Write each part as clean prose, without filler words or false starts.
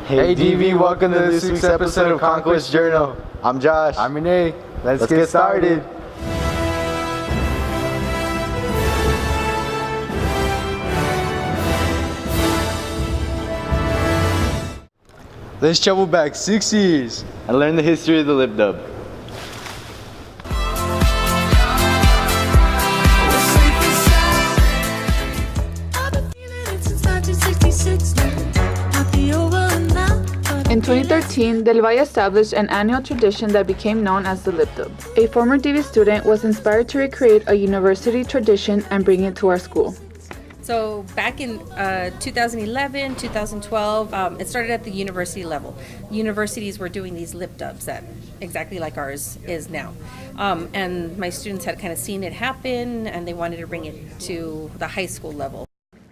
Hey DV, welcome to this week's episode of Conquest Journal. I'm Josh. I'm Renee. Let's get started. Let's travel back 6 years and learn the history of the lip dub. In 2013, Del Valle established an annual tradition that became known as the lip dub. A former DV student was inspired to recreate a university tradition and bring it to our school. So back in 2011, 2012, it started at the university level. Universities were doing these lip dubs that exactly like ours is now. And my students had kind of seen it happen and they wanted to bring it to the high school level.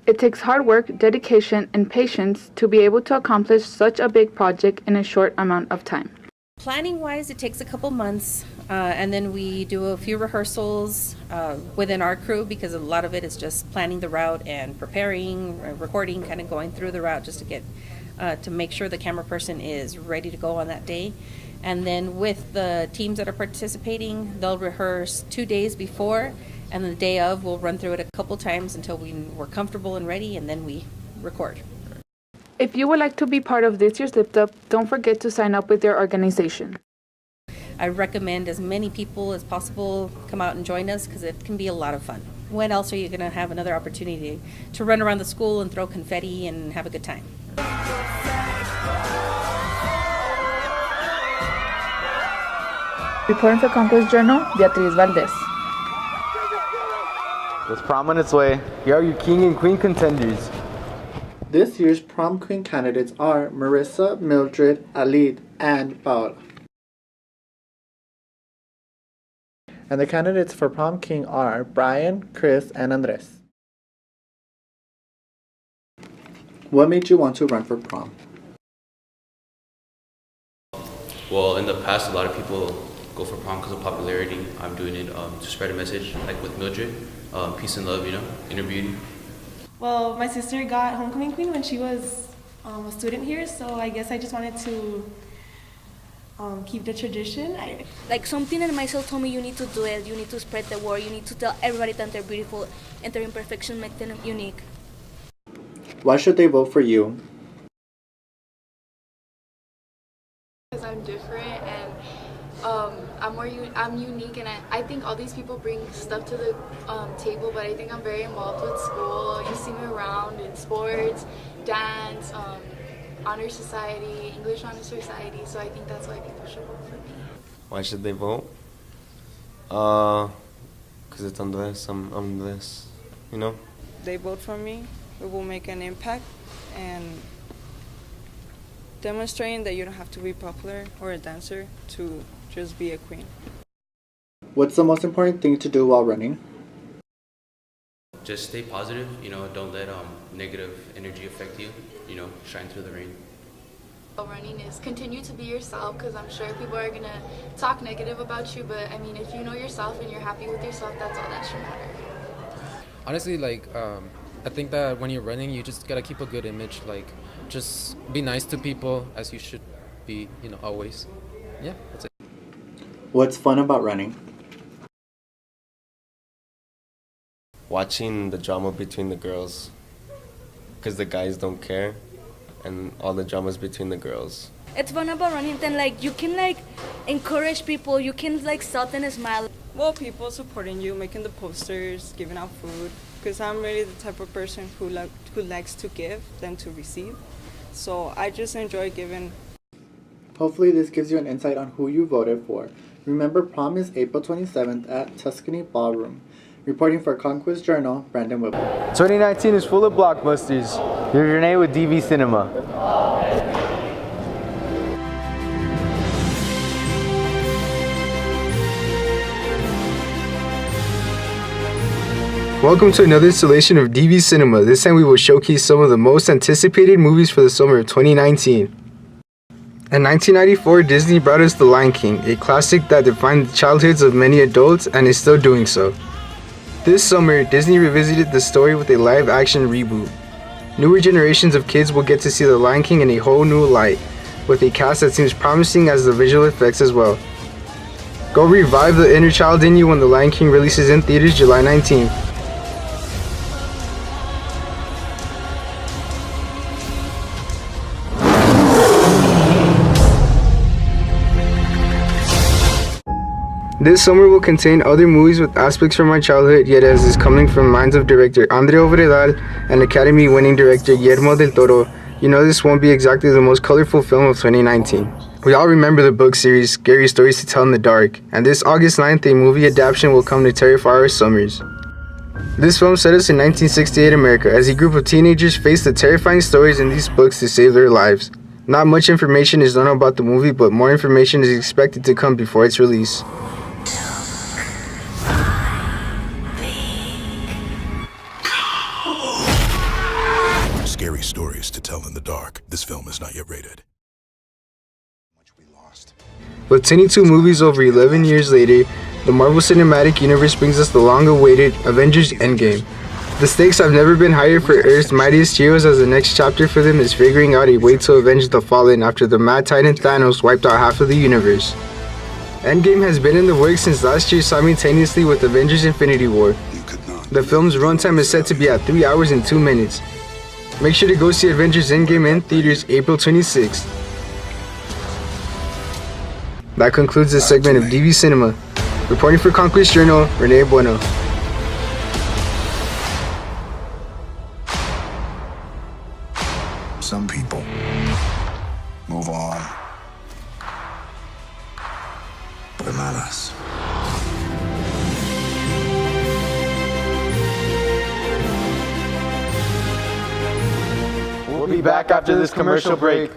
It takes hard work, dedication, and patience to be able to accomplish such a big project in a short amount of time. Planning wise, it takes a couple months, and then we do a few rehearsals within our crew because a lot of it is just planning the route and preparing, recording, kind of going through the route just to get to make sure the camera person is ready to go on that day. And then with the teams that are participating, they'll rehearse 2 days before, and the day of we'll run through it a couple times until we're comfortable and ready, and then we record. If you would like to be part of this year's lip dub, don't forget to sign up with your organization. I recommend as many people as possible come out and join us because it can be a lot of fun. When else are you going to have another opportunity to run around the school and throw confetti and have a good time? Reporting for Conquest Journal, Beatriz Valdez. With prom on its way, here are your king and queen contenders. This year's prom queen candidates are Marissa, Mildred, Alid, and Paola. And the candidates for prom king are Brian, Chris, and Andres. What made you want to run for prom? Well, in the past, a lot of people go for prom because of popularity. I'm doing it to spread a message, like with Mildred, peace and love, inner beauty. Well, my sister got homecoming queen when she was a student here, so I guess I just wanted to keep the tradition. Like something in myself told me you need to do it, you need to spread the word, you need to tell everybody that they're beautiful and their imperfections make them unique. Why should they vote for you? Because I'm different and I'm unique, and I think all these people bring stuff to the table, but I think I'm very involved with school. You see me around in sports, dance, honor society, English honor society, so I think that's why people should vote for me. Why should they vote? Because it's Andres, I'm Andres, They vote for me, it will make an impact, and demonstrating that you don't have to be popular or a dancer to just be a queen. What's the most important thing to do while running? Just stay positive, don't let negative energy affect you, shine through the rain. Running is continue to be yourself, because I'm sure people are going to talk negative about you, but I mean, if you know yourself and you're happy with yourself, that's all that should matter. Honestly, I think that when you're running, you just gotta keep a good image, just be nice to people as you should be, always. Yeah, that's it. What's fun about running? Watching the drama between the girls, because the guys don't care, and all the dramas between the girls. It's fun about running, then you can encourage people, you can sell and smile. Well, people supporting you, making the posters, giving out food, because I'm really the type of person who likes to give than to receive. So I just enjoy giving. Hopefully this gives you an insight on who you voted for. Remember, prom is April 27th at Tuscany Ballroom. Reporting for Conquest Journal, Brandon Whipple. 2019 is full of blockbusters. Here's Renee with DV Cinema. Welcome to another installation of DV Cinema. This time we will showcase some of the most anticipated movies for the summer of 2019. In 1994, Disney brought us The Lion King, a classic that defined the childhoods of many adults and is still doing so. This summer, Disney revisited the story with a live-action reboot. newer generations of kids will get to see The Lion King in a whole new light, with a cast that seems promising as the visual effects as well. Go revive the inner child in you when The Lion King releases in theaters July 19th. This summer will contain other movies with aspects from my childhood, yet as is coming from minds of director Andre Overedal and Academy-winning director Guillermo del Toro, you know this won't be exactly the most colorful film of 2019. We all remember the book series, Scary Stories to Tell in the Dark, and this August 9th a movie adaptation will come to terrify our summers. This film set us in 1968 America as a group of teenagers face the terrifying stories in these books to save their lives. Not much information is known about the movie, but more information is expected to come before its release. Scary Stories to Tell in the Dark. This film is not yet rated. With 22 movies over 11 years later, the Marvel Cinematic Universe brings us the long-awaited Avengers Endgame. The stakes have never been higher for Earth's mightiest heroes, as the next chapter for them is figuring out a way to avenge the Fallen after the Mad Titan Thanos wiped out half of the universe. Endgame has been in the works since last year simultaneously with Avengers Infinity War. The film's runtime is set to be at 3 hours and 2 minutes. Make sure to go see Avengers Endgame in theaters April 26th. That concludes this segment of DV Cinema. Reporting for Conquest Journal, Rene Bueno. Some people move on, but not us. We'll be back after this commercial break.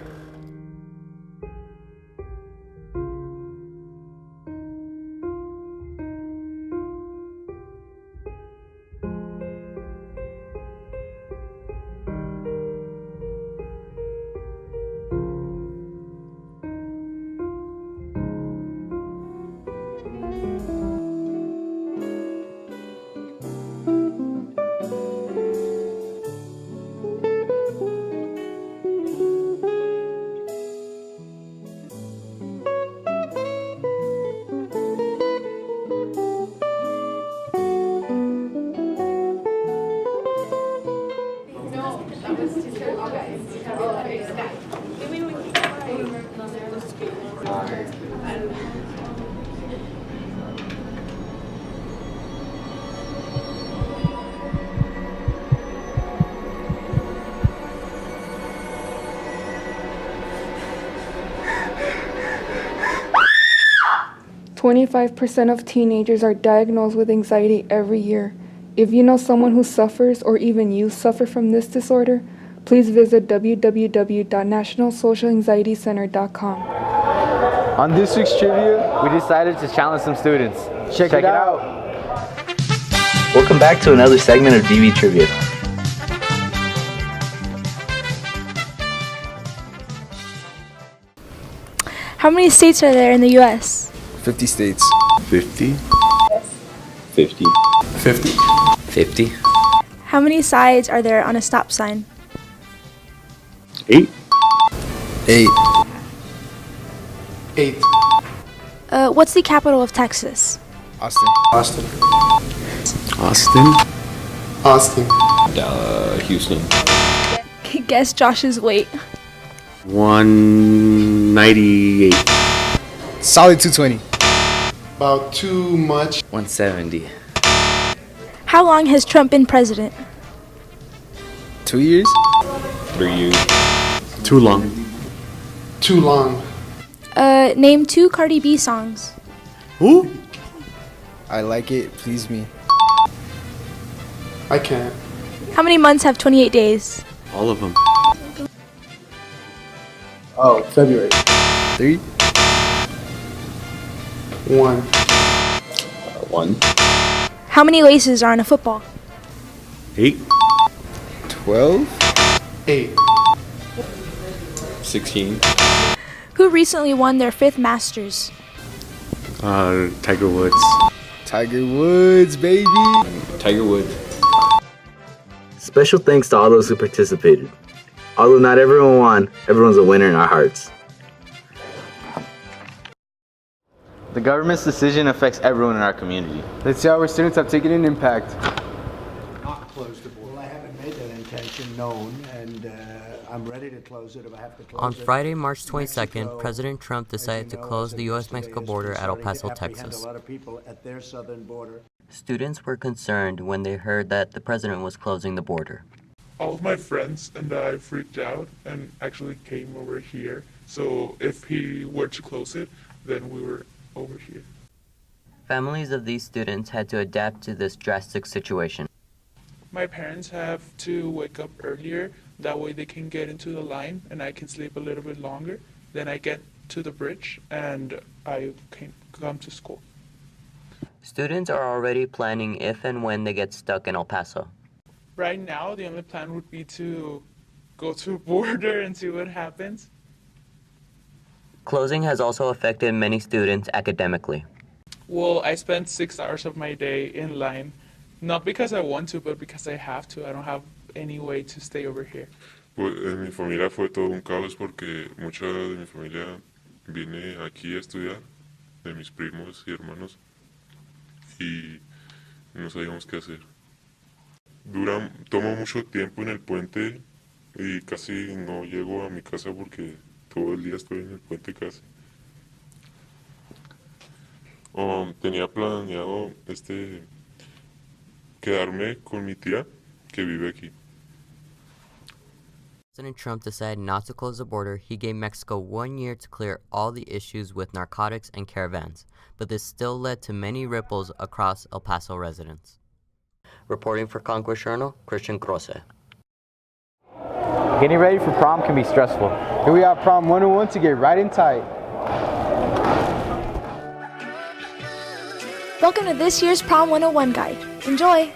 %25 of teenagers are diagnosed with anxiety every year. If you know someone who suffers or even you suffer from this disorder, please visit www.nationalsocialanxietycenter.com. On this week's trivia, we decided to challenge some students. Check it out. Welcome back to another segment of DV Trivia. How many states are there in the U.S.? 50 states. 50. 50. 50. 50. How many sides are there on a stop sign? 8. 8. 8. What's the capital of Texas? Austin. Austin. Austin. Austin. Houston. Guess Josh's weight. 198. Solid 220. About too much. 170. How long has Trump been president? 2 years? 3 years. Too long. Too long. Name 2 Cardi B songs. Who? I Like It, Please Me. I can't. How many months have 28 days? All of them. Oh, February. 3. 1. 1. How many laces are on a football? 8. 12. 8. 16. Who recently won their 5th Masters? Tiger Woods. Tiger Woods, baby. Tiger Woods. Special thanks to all those who participated. Although not everyone won, everyone's a winner in our hearts. The government's decision affects everyone in our community. Let's see how our students have taken an impact. Not close the border. Well, I haven't made that intention known, and I'm ready to close it if I have to close it. On Friday, March 22nd, President Trump decided to close the U.S.-Mexico border at El Paso, Texas. A lot of people at their southern border. Students were concerned when they heard that the president was closing the border. All of my friends and I freaked out and actually came over here. So if he were to close it, then we were over here. Families of these students had to adapt to this drastic situation. My parents have to wake up earlier. That way they can get into the line and I can sleep a little bit longer. Then I get to the bridge and I can come to school. Students are already planning if and when they get stuck in El Paso. Right now, the only plan would be to go to a border and see what happens. Closing has also affected many students academically. Well, I spent 6 hours of my day in line, not because I want to, but because I have to. I don't have any way to stay over here. Pues en mi familia fue todo un caos porque mucha de mi familia viene aquí a estudiar, de mis primos y hermanos, y no sabíamos qué hacer. Tomo mucho tiempo en el puente y casi no llego a mi casa porque todo el día estoy en el puente casi. Tenía planeado quedarme con mi tía que vive aquí. President Trump decided not to close the border. He gave Mexico 1 year to clear all the issues with narcotics and caravans, but this still led to many ripples across El Paso residents. Reporting for Conquest Journal, Christian Croce. Getting ready for prom can be stressful. Here we have Prom 101 to get right in tight. Welcome to this year's Prom 101 guide. Enjoy!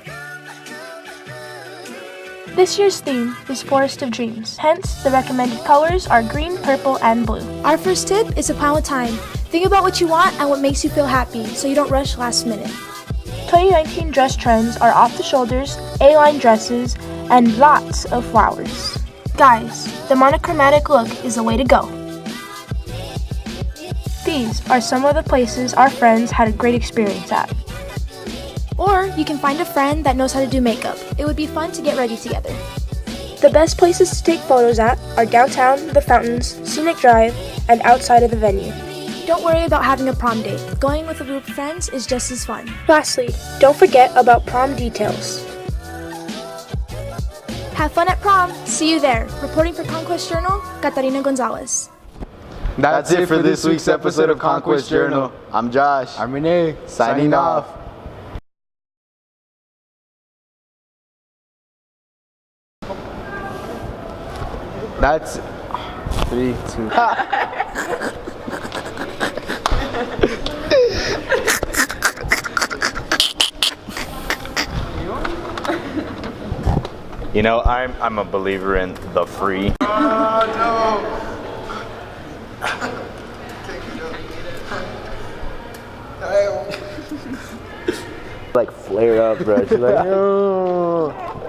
This year's theme is Forest of Dreams, hence the recommended colors are green, purple, and blue. Our first tip is to plan with time. Think about what you want and what makes you feel happy so you don't rush last minute. 2019 dress trends are off the shoulders, A-line dresses, and lots of flowers. Guys, the monochromatic look is the way to go. These are some of the places our friends had a great experience at. Or you can find a friend that knows how to do makeup. It would be fun to get ready together. The best places to take photos at are downtown, the fountains, Scenic Drive, and outside of the venue. Don't worry about having a prom date. Going with a group of friends is just as fun. Lastly, don't forget about prom details. Have fun at prom. See you there. Reporting for Conquest Journal, Catarina Gonzalez. That's it for this week's episode of Conquest Journal. I'm Josh. I'm Renee. Signing off. That's 3, 2. You know, I'm a believer in the free. Like flare up, bro. She's like, no.